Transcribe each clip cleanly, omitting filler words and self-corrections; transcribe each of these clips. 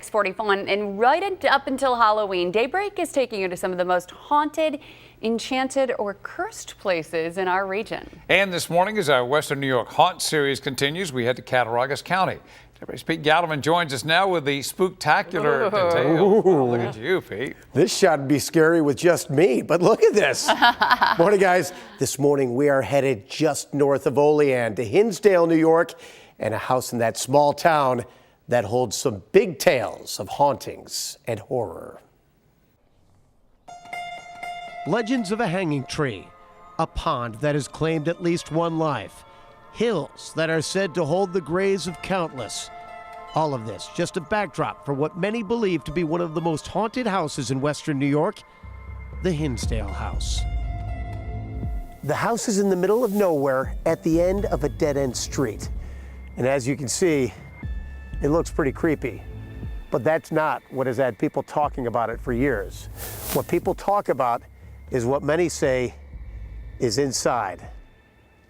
6:41 and up until Halloween, Daybreak is taking you to some of the most haunted, enchanted, or cursed places in our region. And this morning, as our Western New York Haunt series continues, we head to Cattaraugus County. Daybreak's Pete Gallivan joins us now with the spooktacular detail. Wow, look at you, Pete. This shot would be scary with just me, but look at this. Morning, guys. This morning, we are headed just north of Olean to Hinsdale, New York, and a house in that small town that holds some big tales of hauntings and horror. Legends of a hanging tree, a pond that has claimed at least one life, hills that are said to hold the graves of countless. All of this just a backdrop for what many believe to be one of the most haunted houses in Western New York, the Hinsdale house. The house is in the middle of nowhere at the end of a dead-end street. And as you can see, it looks pretty creepy, but that's not what has had people talking about it for years. What people talk about is what many say is inside,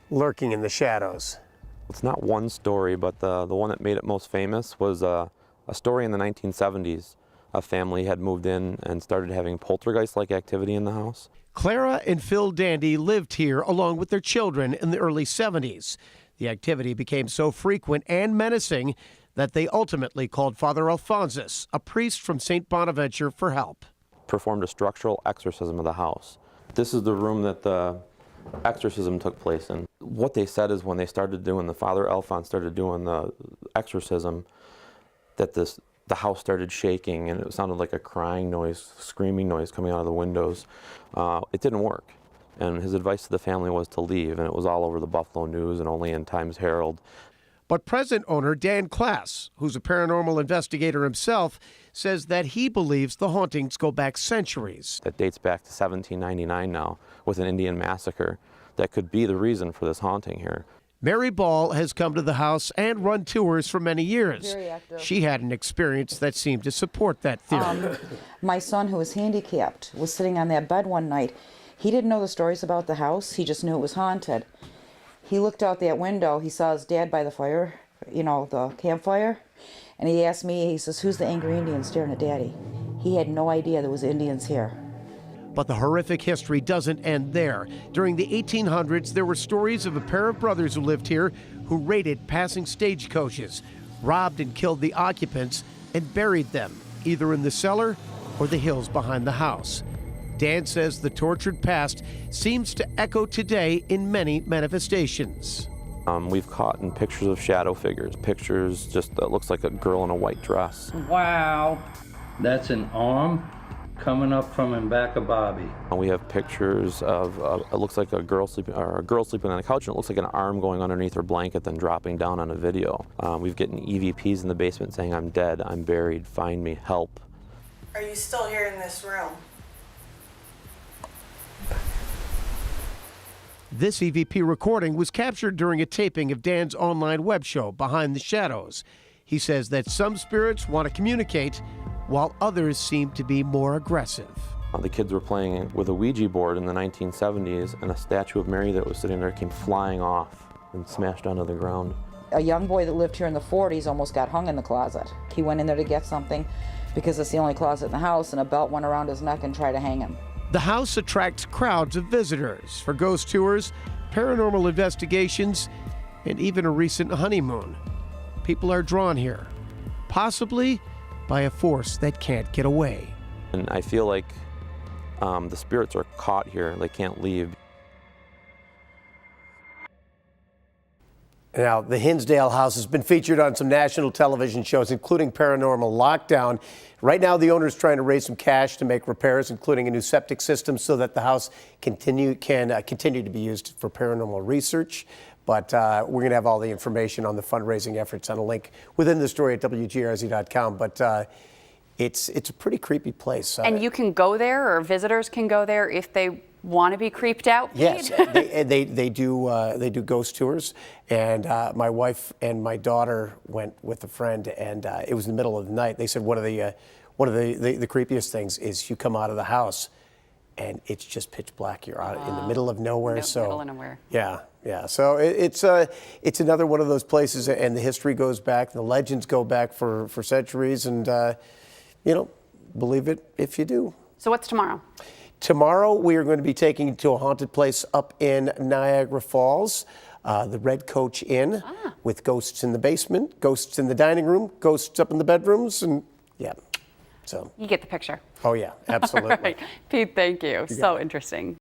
lurking in the shadows. It's not one story, but the one that made it most famous was a story in the 1970s. A family had moved in and started having poltergeist-like activity in the house. Clara and Phil Dandy lived here along with their children in the early 70s. The activity became so frequent and menacing that they ultimately called Father Alphonsus, a priest from St. Bonaventure, for help. Performed a structural exorcism of the house. This is the room that the exorcism took place in. What they said is when they started doing, Father Alphonse started doing the exorcism, that the house started shaking and it sounded like a crying noise, screaming noise coming out of the windows. It didn't work. And his advice to the family was to leave, and it was all over the Buffalo News and Olean Times-Herald. But present owner Dan Klass, who's a paranormal investigator himself, says that he believes the hauntings go back centuries. That dates back to 1799 now, with an Indian massacre. That could be the reason for this haunting here. Mary Ball has come to the house and run tours for many years. Very active. She had an experience that seemed to support that theory. My son, who was handicapped, was sitting on that bed one night. He didn't know the stories about the house. He just knew it was haunted. He looked out that window. He saw his dad by the fire, the campfire. And he asked me, he says, "Who's the angry Indian staring at Daddy?" He had no idea there was Indians here. But the horrific history doesn't end there. During the 1800s, there were stories of a pair of brothers who lived here who raided passing stagecoaches, robbed and killed the occupants, and buried them, either in the cellar or the hills behind the house. Dan says the tortured past seems to echo today in many manifestations. We've caught in pictures of shadow figures, pictures just that looks like a girl in a white dress. Wow, that's an arm coming up from in back of Bobby. We have pictures of it looks like a girl sleeping on the couch, and it looks like an arm going underneath her blanket then dropping down on a video. We've gotten EVPs in the basement saying, "I'm dead, I'm buried, find me, help." Are you still here in this room? This EVP recording was captured during a taping of Dan's online web show, Behind the Shadows. He says that some spirits want to communicate, while others seem to be more aggressive. The kids were playing with a Ouija board in the 1970s, and a statue of Mary that was sitting there came flying off and smashed onto the ground. A young boy that lived here in the 40s almost got hung in the closet. He went in there to get something because it's the only closet in the house, and a belt went around his neck and tried to hang him. The house attracts crowds of visitors for ghost tours, paranormal investigations, and even a recent honeymoon. People are drawn here, possibly by a force that can't get away. And I feel like the spirits are caught here, they can't leave. Now, the Hinsdale house has been featured on some national television shows, including Paranormal Lockdown. Right now, the owner is trying to raise some cash to make repairs, including a new septic system, so that the house can continue to be used for paranormal research. But we're going to have all the information on the fundraising efforts on a link within the story at WGRZ.com. But it's a pretty creepy place. And you can go there, or visitors can go there if they want to be creeped out? Yes, they do ghost tours, and my wife and my daughter went with a friend, and it was in the middle of the night. They said one of the creepiest things is you come out of the house, and it's just pitch black. You're out in the middle of nowhere. Middle of nowhere. Yeah, Yeah, so it's another one of those places, and the history goes back, the legends go back for centuries, and you know, believe it if you do. So what's tomorrow? Tomorrow we are going to be taking you to a haunted place up in Niagara Falls, the Red Coach Inn, with ghosts in the basement, ghosts in the dining room, ghosts up in the bedrooms, and yeah, so. You get the picture. Oh yeah, absolutely. All right. Pete, thank you. So interesting.